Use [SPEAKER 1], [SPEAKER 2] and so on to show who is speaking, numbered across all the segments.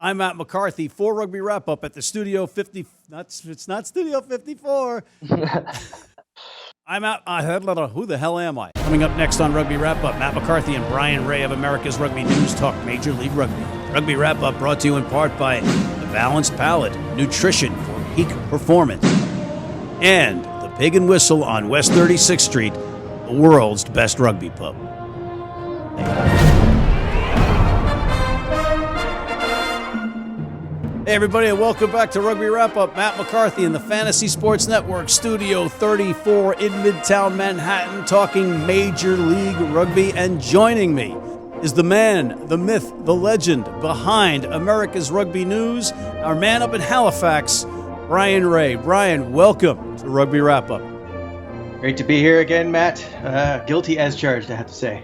[SPEAKER 1] I'm Matt McCarthy for Rugby Wrap Up at the Studio 50. It's not Studio 54. I'm out. Who the hell am I? Coming up next on Rugby Wrap Up, Matt McCarthy and Bryan Ray of America's Rugby News talk Major League Rugby. Rugby Wrap Up brought to you in part by The Balanced Palate, nutrition for peak performance, and the Pig and Whistle on West 36th Street, the world's best rugby pub. Hey everybody, and welcome back to Rugby Wrap Up. Matt McCarthy in the Fantasy Sports Network, Studio 34 in Midtown Manhattan, talking Major League Rugby. And joining me is the man, the myth, the legend behind America's Rugby News, our man up in Halifax, Bryan Ray. Bryan, welcome to Rugby Wrap Up.
[SPEAKER 2] Great to be here again, Matt. Guilty as charged, I have to say.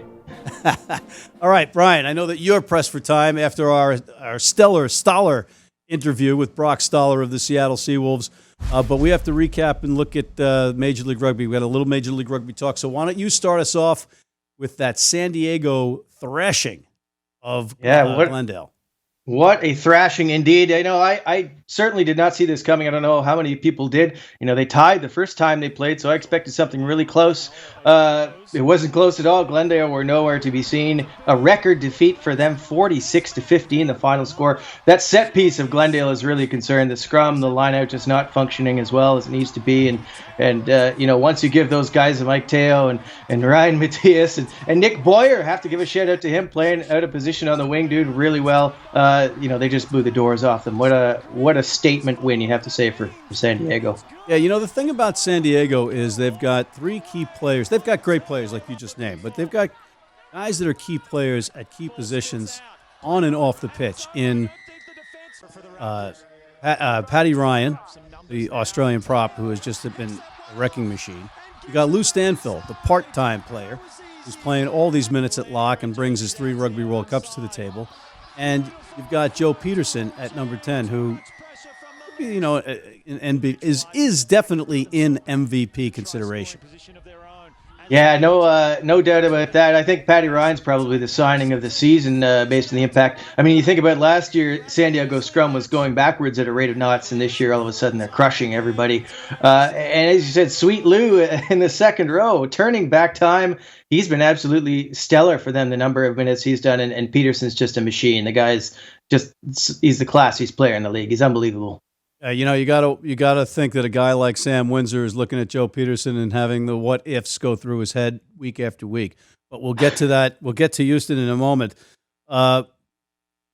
[SPEAKER 1] All right, Bryan, I know that you're pressed for time after our stellar Stoller interview with Brock Stoller of the Seattle Seawolves, but we have to recap and look at Major League Rugby. We had a little Major League Rugby talk, so why don't you start us off with that San Diego thrashing of Glendale.
[SPEAKER 2] What a thrashing indeed. I know I certainly did not see this coming. I don't know how many people did. You know, they tied the first time they played, so I expected something really close. It wasn't close at all. Glendale were nowhere to be seen. A record defeat for them, 46-15, the final score. That set piece of Glendale is really a concern. The scrum, the line out just not functioning as well as it needs to be. And you know, once you give those guys Mike Teo and Ryan Matthias and Nick Boyer, have to give a shout out to him playing out of position on the wing, dude, really well. You know, they just blew the doors off them. What a statement win, you have to say, for San Diego.
[SPEAKER 1] Yeah, you know, the thing about San Diego is they've got three key players. They've got great players like you just named, but they've got guys that are key players at key positions on and off the pitch in Paddy Ryan, the Australian prop, who has just been a wrecking machine. You got Lou Stanfill, the part-time player, who's playing all these minutes at lock and brings his 3 Rugby World Cups to the table. And you've got Joe Peterson at number 10, who, you know, is definitely in MVP consideration.
[SPEAKER 2] Yeah, no doubt about that. I think Paddy Ryan's probably the signing of the season based on the impact. I mean, you think about last year, San Diego scrum was going backwards at a rate of knots, and this year, all of a sudden, they're crushing everybody. And as you said, Sweet Lou in the second row, turning back time. He's been absolutely stellar for them, the number of minutes he's done, and Peterson's just a machine. The guy's he's the classiest player in the league. He's unbelievable.
[SPEAKER 1] You know, you gotta think that a guy like Sam Windsor is looking at Joe Peterson and having the what ifs go through his head week after week. But we'll get to that. We'll get to Houston in a moment. What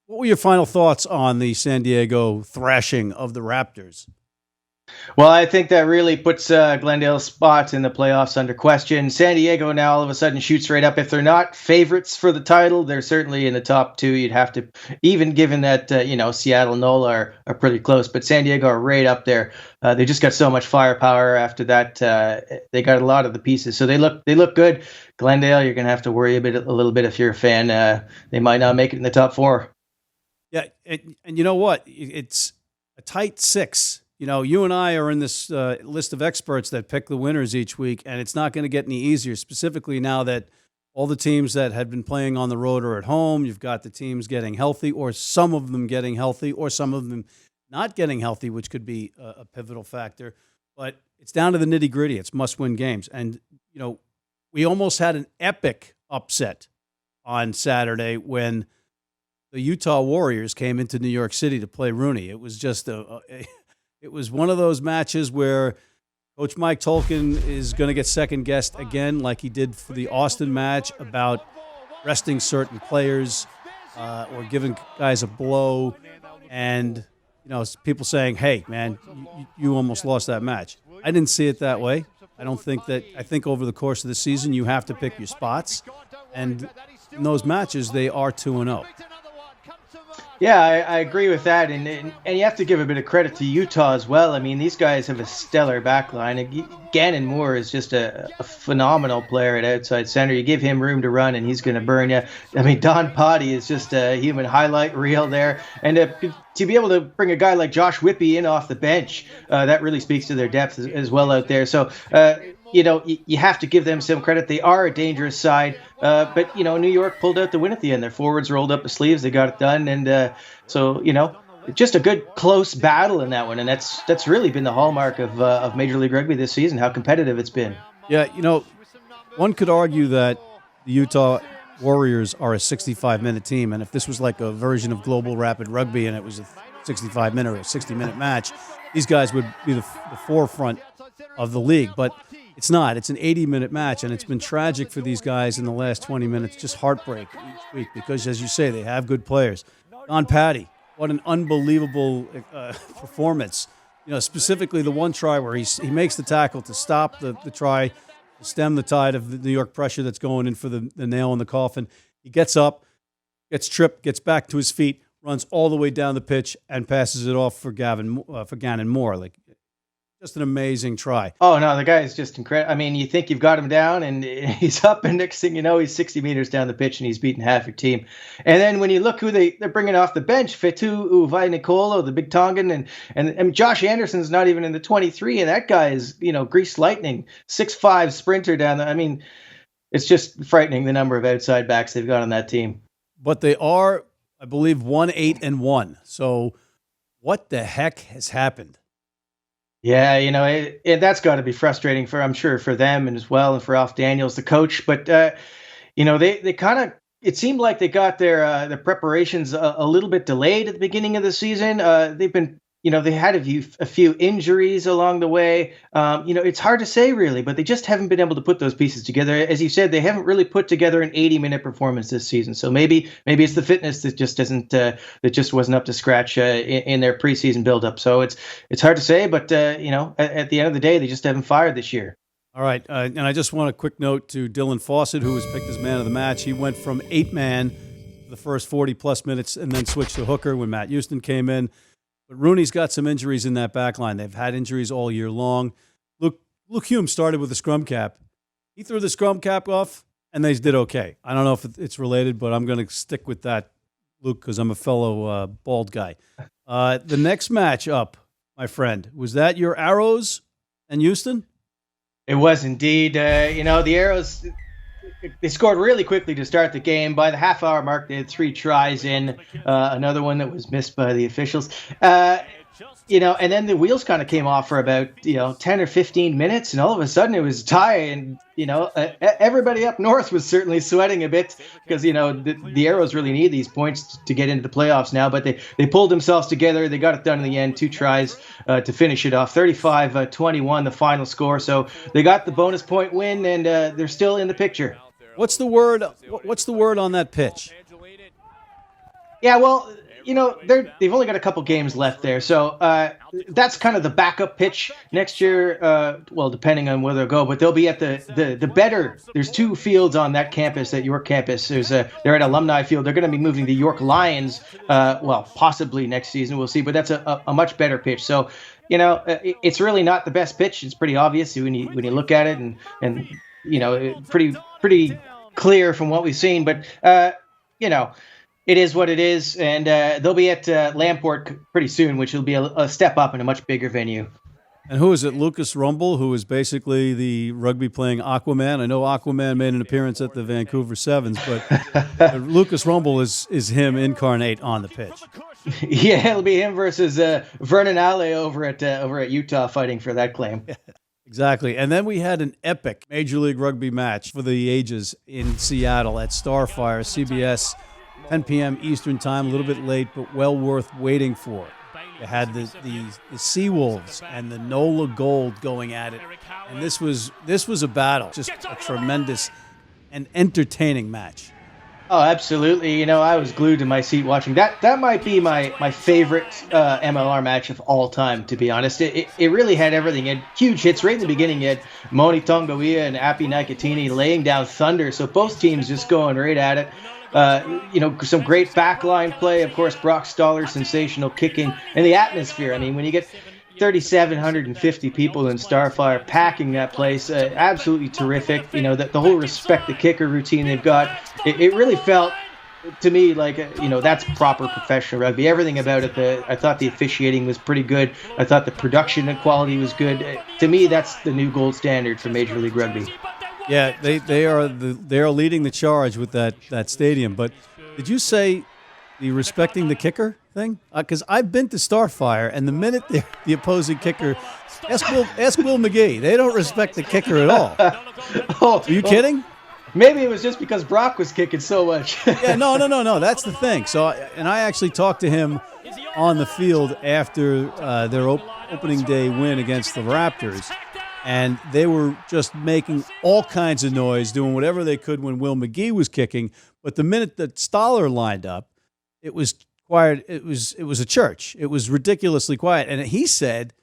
[SPEAKER 1] were your final thoughts on the San Diego thrashing of the Raptors?
[SPEAKER 2] Well, I think that really puts Glendale's spot in the playoffs under question. San Diego now all of a sudden shoots right up. If they're not favorites for the title, they're certainly in the top 2. You'd have to, even given that, Seattle and NOLA are pretty close, but San Diego are right up there. They just got so much firepower after that. They got a lot of the pieces, so they look good. Glendale, you're going to have to worry a little bit if you're a fan. They might not make it in the top 4.
[SPEAKER 1] Yeah, and you know what? It's a tight 6. You know, you and I are in this list of experts that pick the winners each week, and it's not going to get any easier, specifically now that all the teams that had been playing on the road are at home. You've got the teams getting healthy, or some of them getting healthy, or some of them not getting healthy, which could be a pivotal factor. But it's down to the nitty-gritty. It's must-win games. And, you know, we almost had an epic upset on Saturday when the Utah Warriors came into New York City to play Rooney. It was just it was one of those matches where Coach Mike Tolkien is going to get second-guessed again, like he did for the Austin match, about resting certain players or giving guys a blow. And, you know, people saying, hey, man, you almost lost that match. I didn't see it that way. I think over the course of the season, you have to pick your spots. And in those matches, they are 2-0.
[SPEAKER 2] Yeah, I agree with that, and you have to give a bit of credit to Utah as well. I mean, these guys have a stellar backline. Gannon Moore is just a phenomenal player at outside center. You give him room to run, and he's going to burn you. I mean, Don Potty is just a human highlight reel there, and to be able to bring a guy like Josh Whippy in off the bench, that really speaks to their depth as well out there. So, you have to give them some credit. They are a dangerous side, but New York pulled out the win at the end. Their forwards rolled up the sleeves, they got it done, and so just a good close battle in that one, and that's really been the hallmark of Major League Rugby this season. How competitive it's been.
[SPEAKER 1] Yeah, one could argue that the Utah Warriors are a 65-minute team, and if this was like a version of Global Rapid Rugby and it was a 65-minute or a 60-minute match, these guys would be the forefront of the league. But it's not. It's an 80-minute match, and it's been tragic for these guys in the last 20 minutes, just heartbreak each week because, as you say, they have good players. Don Patty, what an unbelievable performance. Specifically the one try where he makes the tackle to stop the try, to stem the tide of the New York pressure that's going in for the nail in the coffin. He gets up, gets tripped, gets back to his feet, runs all the way down the pitch, and passes it off for Gannon Moore. Like, just an amazing try.
[SPEAKER 2] Oh, no, the guy is just incredible. I mean, you think you've got him down, and he's up, and next thing you know, he's 60 meters down the pitch, and he's beating half your team. And then when you look who they're bringing off the bench, Fetu Uvai-Nicolo, the big Tongan, and Josh Anderson's not even in the 23, and that guy is, grease lightning, 6'5" sprinter down there. I mean, it's just frightening the number of outside backs they've got on that team.
[SPEAKER 1] But they are, I believe, 1-8-1. So what the heck has happened?
[SPEAKER 2] Yeah, that's got to be frustrating I'm sure for them and as well, and for Alf Daniels, the coach. But they kind of, it seemed like they got their preparations a little bit delayed at the beginning of the season. They've been, they had a few injuries along the way. It's hard to say really, but they just haven't been able to put those pieces together. As you said, they haven't really put together an 80-minute performance this season. So maybe it's the fitness that just wasn't up to scratch in their preseason buildup. So it's hard to say, but at the end of the day, they just haven't fired this year.
[SPEAKER 1] All right, and I just want a quick note to Dylan Fawcett, who was picked as man of the match. He went from 8-man for the first 40-plus minutes and then switched to hooker when Matt Houston came in. But Rooney's got some injuries in that back line. They've had injuries all year long. Luke Hume started with a scrum cap. He threw the scrum cap off, and they did okay. I don't know if it's related, but I'm going to stick with that, Luke, because I'm a fellow bald guy. The next match up, my friend, was that your Arrows and Houston?
[SPEAKER 2] It was indeed. The Arrows, they scored really quickly to start the game. By the half-hour mark, they had 3 tries in, another one that was missed by the officials. And then the wheels kind of came off for about 10 or 15 minutes, and all of a sudden it was a tie. And everybody up north was certainly sweating a bit because the Arrows really need these points to get into the playoffs now. But they pulled themselves together. They got it done in the end. 2 tries to finish it off. 35-21 the final score. So they got the bonus point win, and they're still in the picture.
[SPEAKER 1] What's the word on that pitch?
[SPEAKER 2] Yeah, well, they've only got a couple games left there, so that's kind of the backup pitch next year. Depending on where they'll go, but they'll be at the better. There's 2 fields on that campus, at York campus. They're at Alumni Field. They're going to be moving to York Lions, possibly next season. We'll see, but that's a much better pitch. So, it's really not the best pitch. It's pretty obvious when you look at it, and pretty clear from what we've seen. But it is what it is, and they'll be at Lamport pretty soon, which will be a step up in a much bigger venue.
[SPEAKER 1] And who is it? Lucas Rumble, who is basically the rugby-playing Aquaman. I know Aquaman made an appearance at the Vancouver Sevens, but Lucas Rumble is him incarnate on the pitch.
[SPEAKER 2] Yeah, it'll be him versus Vernon Alley over at Utah fighting for that claim.
[SPEAKER 1] Exactly. And then we had an epic Major League Rugby match for the ages in Seattle at Starfire, CBS, 10 p.m. Eastern Time, a little bit late, but well worth waiting for. You had the Seawolves and the NOLA Gold going at it, and this was a battle, just a tremendous and entertaining match.
[SPEAKER 2] Oh, absolutely. I was glued to my seat watching that. That might be my favorite MLR match of all time, to be honest. It really had everything. It had huge hits right in the beginning. You had Moni Tongaia and Api Nakatini laying down thunder, so both teams just going right at it. Some great backline play. Of course, Brock Stoller's sensational kicking, and the atmosphere. I mean, when you get 3,750 people in Starfire packing that place, absolutely terrific. The whole respect the kicker routine they've got. It really felt to me, like, that's proper professional rugby. Everything about it. I thought the officiating was pretty good. I thought the production and quality was good. To me, that's the new gold standard for Major League Rugby.
[SPEAKER 1] Yeah, they are leading the charge with that stadium. But did you say the respecting the kicker thing? Because I've been to Starfire, and the minute the opposing kicker, ask Will McGee, they don't respect the kicker at all. Are you kidding?
[SPEAKER 2] Maybe it was just because Brock was kicking so much.
[SPEAKER 1] Yeah, no. That's the thing. So, and I actually talked to him on the field after their opening day win against the Raptors, and they were just making all kinds of noise, doing whatever they could when Will McGee was kicking. But the minute that Stoller lined up, it was quiet. It was a church. It was ridiculously quiet. And he said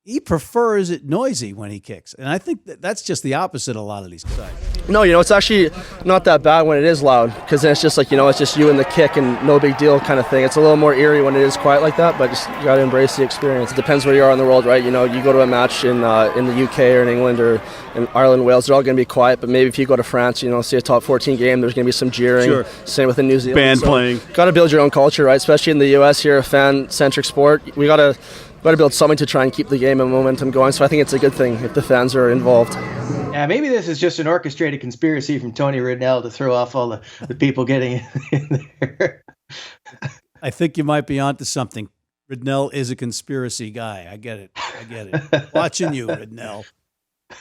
[SPEAKER 1] he prefers it noisy when he kicks. And I think that's just the opposite of a lot of these guys.
[SPEAKER 3] No, it's actually not that bad when it is loud, because then it's just like, it's just you and the kick and no big deal kind of thing. It's a little more eerie when it is quiet like that, but just you got to embrace the experience. It depends where you are in the world, right? You go to a match in the UK or in England or in Ireland, Wales, they're all going to be quiet, but maybe if you go to France, see a top 14 game, there's going to be some jeering.
[SPEAKER 1] Sure.
[SPEAKER 3] Same with the New Zealand.
[SPEAKER 1] Band playing.
[SPEAKER 3] Got to build your own culture, right? Especially in the US here, a fan-centric sport. We got to build something to try and keep the game and momentum going. So I think it's a good thing if the fans are involved.
[SPEAKER 2] Yeah, maybe this is just an orchestrated conspiracy from Tony Ridnell to throw off all the people getting in there.
[SPEAKER 1] I think you might be onto something. Ridnell is a conspiracy guy. I get it. Watching you, Ridnell.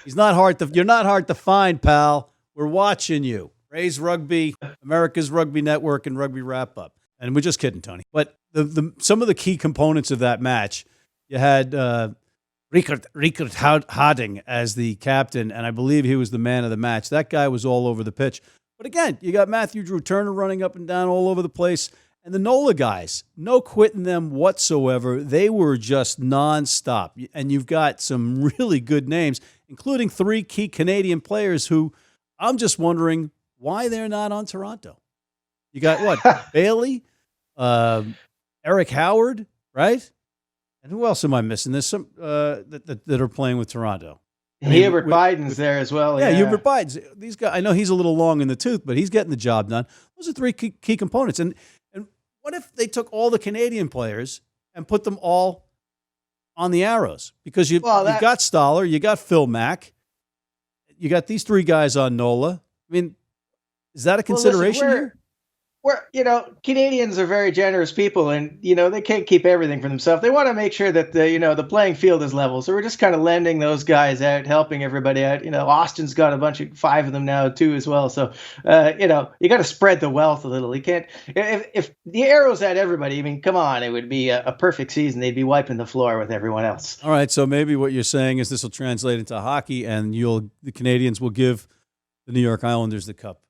[SPEAKER 1] You're not hard to find, pal. We're watching you. Raise Rugby, America's Rugby Network, and Rugby Wrap Up. And we're just kidding, Tony. But some of the key components of that match, you had Rickert Harding as the captain, and I believe he was the man of the match. That guy was all over the pitch. But again, you got Matthew Drew Turner running up and down all over the place. And the NOLA guys, no quitting them whatsoever. They were just nonstop. And you've got some really good names, including 3 key Canadian players who I'm just wondering why they're not on Toronto. You got what? Bailey, Eric Howard, right? And who else am I missing? There's some that are playing with Toronto.
[SPEAKER 2] Hubert Biden's there as well.
[SPEAKER 1] Yeah, Hubert Biden's. These guys, I know he's a little long in the tooth, but he's getting the job done. Those are 3 key components. And what if they took all the Canadian players and put them all on the Arrows? Because you've got Stoller, you got Phil Mack, you got these 3 guys on NOLA. I mean, is that a consideration here?
[SPEAKER 2] Canadians are very generous people, and they can't keep everything for themselves. They want to make sure that the playing field is level. So we're just kind of lending those guys out, helping everybody out. Austin's got a bunch of 5 of them now too as well. So you got to spread the wealth a little. You can't if the Arrows had everybody. I mean, come on, it would be a perfect season. They'd be wiping the floor with everyone else.
[SPEAKER 1] All right, so maybe what you're saying is this will translate into hockey, and the Canadians will give the New York Islanders the cup.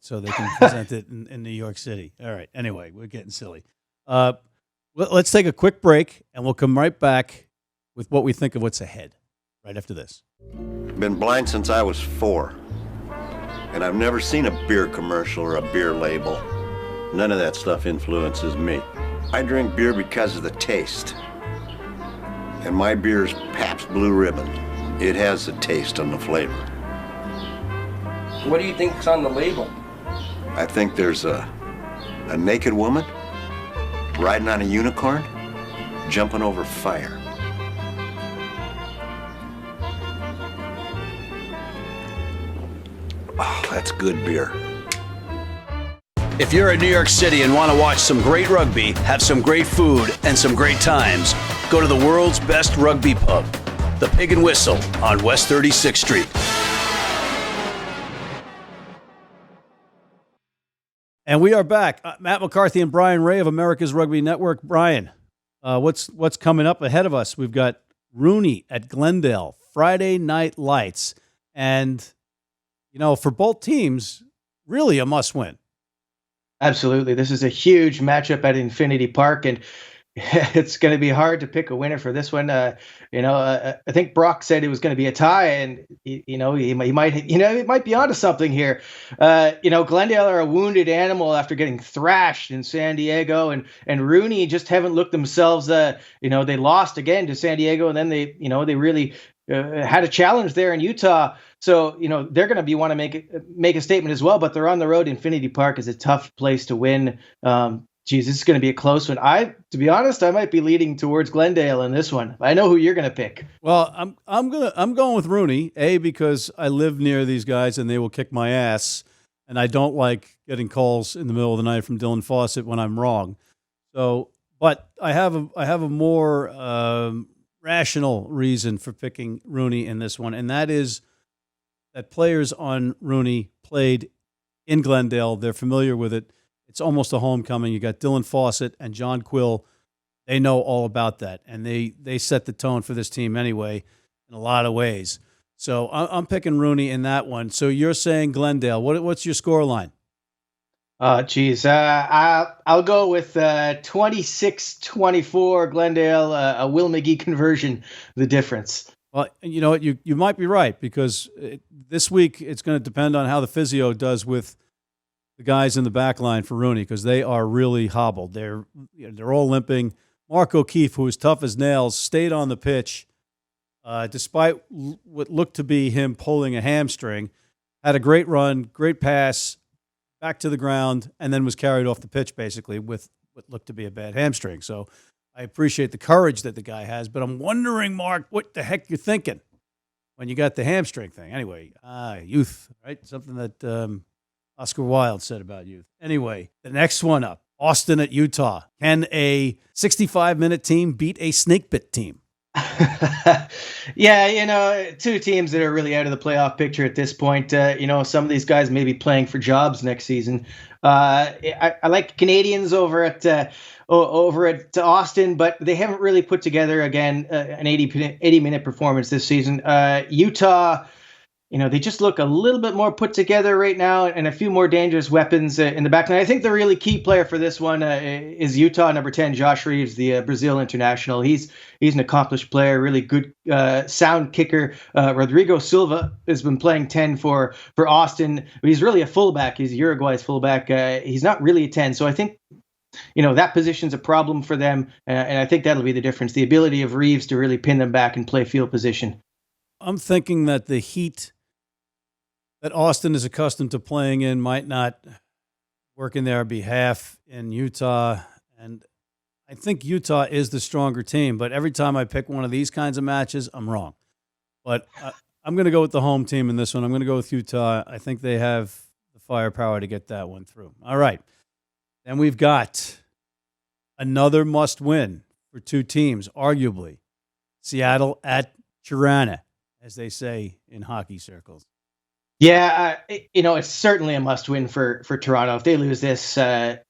[SPEAKER 1] So they can present it in New York City. All right. Anyway, we're getting silly. Let's take a quick break, and we'll come right back with what we think of what's ahead right after this.
[SPEAKER 4] Been blind since I was 4, and I've never seen a beer commercial or a beer label. None of that stuff influences me. I drink beer because of the taste. And my beer's Pabst Blue Ribbon. It has the taste and the flavor.
[SPEAKER 3] What do you think's on the label?
[SPEAKER 4] I think there's a naked woman riding on a unicorn, jumping over fire. Oh, that's good beer.
[SPEAKER 5] If you're in New York City and want to watch some great rugby, have some great food, and some great times, go to the world's best rugby pub, the Pig and Whistle on West 36th Street.
[SPEAKER 1] And we are back. Matt McCarthy and Bryan Ray of America's Rugby Network. Bryan, what's coming up ahead of us? We've got Rooney at Glendale, Friday Night Lights. And, for both teams, really a must-win.
[SPEAKER 2] Absolutely. This is a huge matchup at Infinity Park. And, It's going to be hard to pick a winner for this one. I think Brock said it was going to be a tie, and he might be onto something here. Glendale are a wounded animal after getting thrashed in San Diego, and Rooney just haven't looked themselves. They lost again to San Diego, and then they really had a challenge there in Utah. So they're going to want to make a statement as well. But they're on the road. Infinity Park is a tough place to win. This is going to be a close one. To be honest, I might be leading towards Glendale in this one. I know who you're going to pick.
[SPEAKER 1] Well, I'm going with Rooney, because I live near these guys and they will kick my ass, and I don't like getting calls in the middle of the night from Dylan Fawcett when I'm wrong. So, but I have a more rational reason for picking Rooney in this one, and that is that players on Rooney played in Glendale. They're familiar with it. It's almost a homecoming. You got Dylan Fawcett and John Quill. They know all about that, and they set the tone for this team anyway in a lot of ways. So I'm picking Rooney in that one. So you're saying Glendale. What's your score line?
[SPEAKER 2] I'll go with 26-24 Glendale, a Will McGee conversion, the difference.
[SPEAKER 1] Well, you know what? You might be right, because this week it's going to depend on how the physio does with the guys in the back line for Rooney, because they are really hobbled. They're all limping. Mark O'Keefe, who was tough as nails, stayed on the pitch despite what looked to be him pulling a hamstring. Had a great run, great pass, back to the ground, and then was carried off the pitch basically with what looked to be a bad hamstring. So I appreciate the courage that the guy has, but I'm wondering, Mark, what the heck you're thinking when you got the hamstring thing. Anyway, youth, right? Something that Oscar Wilde said about youth. Anyway, the next one up, Austin at Utah. Can a 65-minute team beat a snake-bit team?
[SPEAKER 2] Yeah, two teams that are really out of the playoff picture at this point. Some of these guys may be playing for jobs next season. I like Canadians over at Austin, but they haven't really put together again an 80-minute performance this season. Utah, they just look a little bit more put together right now, and a few more dangerous weapons in the back line. I think the really key player for this one is Utah, number 10, Josh Reeves, the Brazil international. He's an accomplished player, really good, sound kicker. Rodrigo Silva has been playing 10 for Austin. He's really a fullback. He's Uruguay's fullback. He's not really a 10. So I think, that position's a problem for them, and I think that'll be the difference, the ability of Reeves to really pin them back and play field position.
[SPEAKER 1] I'm thinking that the heat that Austin is accustomed to playing in might not work in their behalf in Utah. And I think Utah is the stronger team, but every time I pick one of these kinds of matches, I'm wrong. But I'm going to go with the home team in this one. I'm going to go with Utah. I think they have the firepower to get that one through. All right. Then we've got another must-win for two teams, arguably. Seattle at Tirana, as they say in hockey circles.
[SPEAKER 2] Yeah, it's certainly a must-win for Toronto. If they lose this, that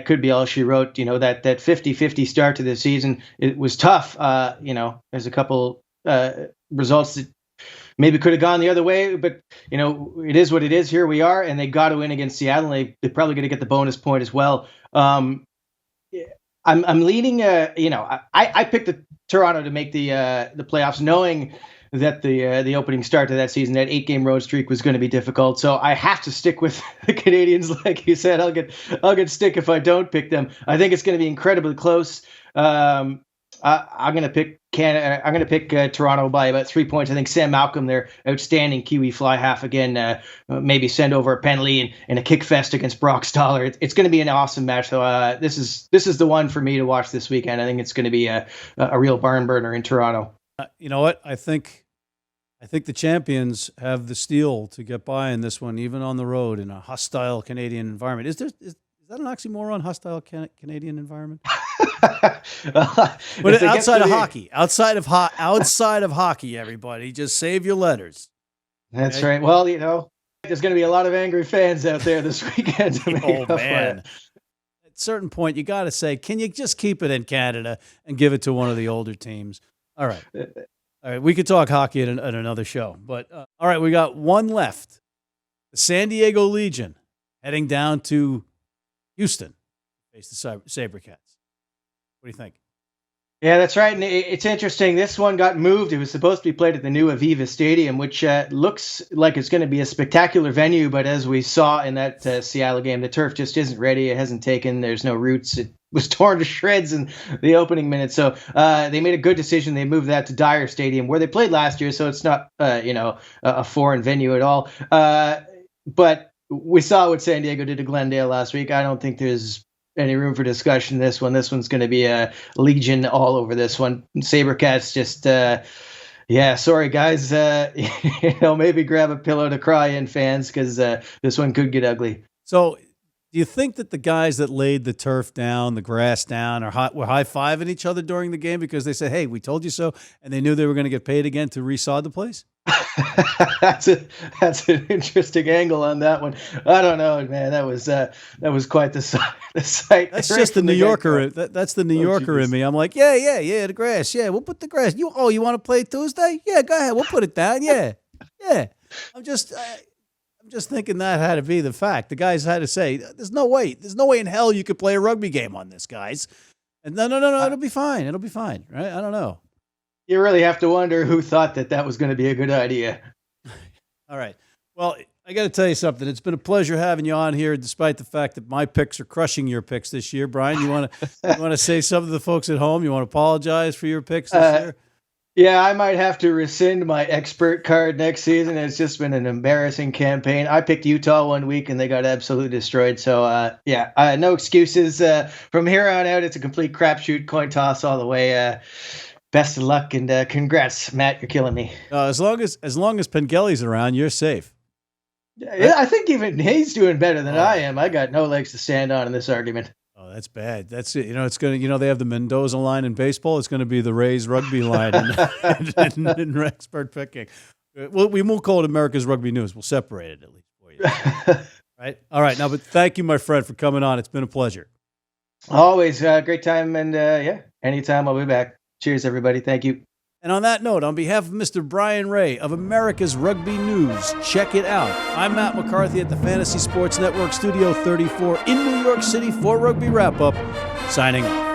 [SPEAKER 2] could be all she wrote. That 50-50 start to the season, it was tough. There's a couple results that maybe could have gone the other way, but it is what it is. Here we are, and they got to win against Seattle. They're probably going to get the bonus point as well. I'm leaning. I picked the Toronto to make the playoffs, knowing that the opening start to that season, that 8-game road streak, was going to be difficult. So I have to stick with the Canadians, like you said. I'll get stick if I don't pick them. I think it's going to be incredibly close. I'm going to pick Canada. I'm going to pick Toronto by about 3 points. I think Sam Malcolm, their outstanding Kiwi fly half again, maybe send over a penalty and a kick fest against Brock Stoller. It's going to be an awesome match. So this is the one for me to watch this weekend. I think it's going to be a real barn burner in Toronto.
[SPEAKER 1] You know what? I think the champions have the steel to get by in this one, even on the road in a hostile Canadian environment. Is that an oxymoron? Hostile Canadian environment? But outside of hockey, everybody, just save your letters.
[SPEAKER 2] That's okay? Right. Well, there's going to be a lot of angry fans out there this weekend.
[SPEAKER 1] Oh man! At a certain point, you got to say, can you just keep it in Canada and give it to one of the older teams? All right. We could talk hockey at another show. But, all right, we got one left. The San Diego Legion heading down to Houston to face the SaberCats. What do you think?
[SPEAKER 2] Yeah, that's right. And it's interesting. This one got moved. It was supposed to be played at the new Aviva Stadium, which looks like it's going to be a spectacular venue. But as we saw in that Seattle game, the turf just isn't ready. It hasn't taken. There's no roots. It was torn to shreds in the opening minutes. So they made a good decision. They moved that to Dyer Stadium, where they played last year. So it's not, a foreign venue at all. But we saw what San Diego did to Glendale last week. I don't think there's any room for discussion. This one's going to be a legion all over this one. Sabercats just, sorry guys. Maybe grab a pillow to cry in, fans, because this one could get ugly.
[SPEAKER 1] So, do you think that the guys that laid the turf down, the grass down, were high-fiving each other during the game because they said, "Hey, we told you so," and they knew they were going to get paid again to resod the place?
[SPEAKER 2] That's an interesting angle on that one. I don't know, man. That was quite the sight.
[SPEAKER 1] That's just the New Yorker. That's the New Yorker in me. I'm like, yeah, the grass. Yeah, we'll put the grass. You want to play Tuesday? Yeah, go ahead. We'll put it down. Yeah. I'm just thinking that had to be the fact. The guys had to say, "There's no way in hell you could play a rugby game on this, guys." And no, it'll be fine. It'll be fine, right? I don't know.
[SPEAKER 2] You really have to wonder who thought that was going to be a good idea.
[SPEAKER 1] All right. Well, I got to tell you something. It's been a pleasure having you on here, despite the fact that my picks are crushing your picks this year. Bryan, you want to say something to the folks at home? You want to apologize for your picks this year?
[SPEAKER 2] Yeah, I might have to rescind my expert card next season. It's just been an embarrassing campaign. I picked Utah one week and they got absolutely destroyed. So, no excuses. From here on out, it's a complete crapshoot, coin toss all the way. Best of luck and congrats, Matt. You're killing me.
[SPEAKER 1] As long as Pengelly's around, you're safe.
[SPEAKER 2] Yeah, I think even he's doing better than I am. I got no legs to stand on in this argument.
[SPEAKER 1] Oh, that's bad. That's it. It's going to. They have the Mendoza line in baseball. It's going to be the Rays rugby line in expert picking. Well, we won't call it America's Rugby News. We'll separate it at least for you. Right. All right. Now, but thank you, my friend, for coming on. It's been a pleasure.
[SPEAKER 2] Always great time, and anytime I'll be back. Cheers, everybody. Thank you.
[SPEAKER 1] And on that note, on behalf of Mr. Bryan Ray of America's Rugby News, check it out. I'm Matt McCarthy at the Fantasy Sports Network Studio 34 in New York City for Rugby Wrap-Up, signing off.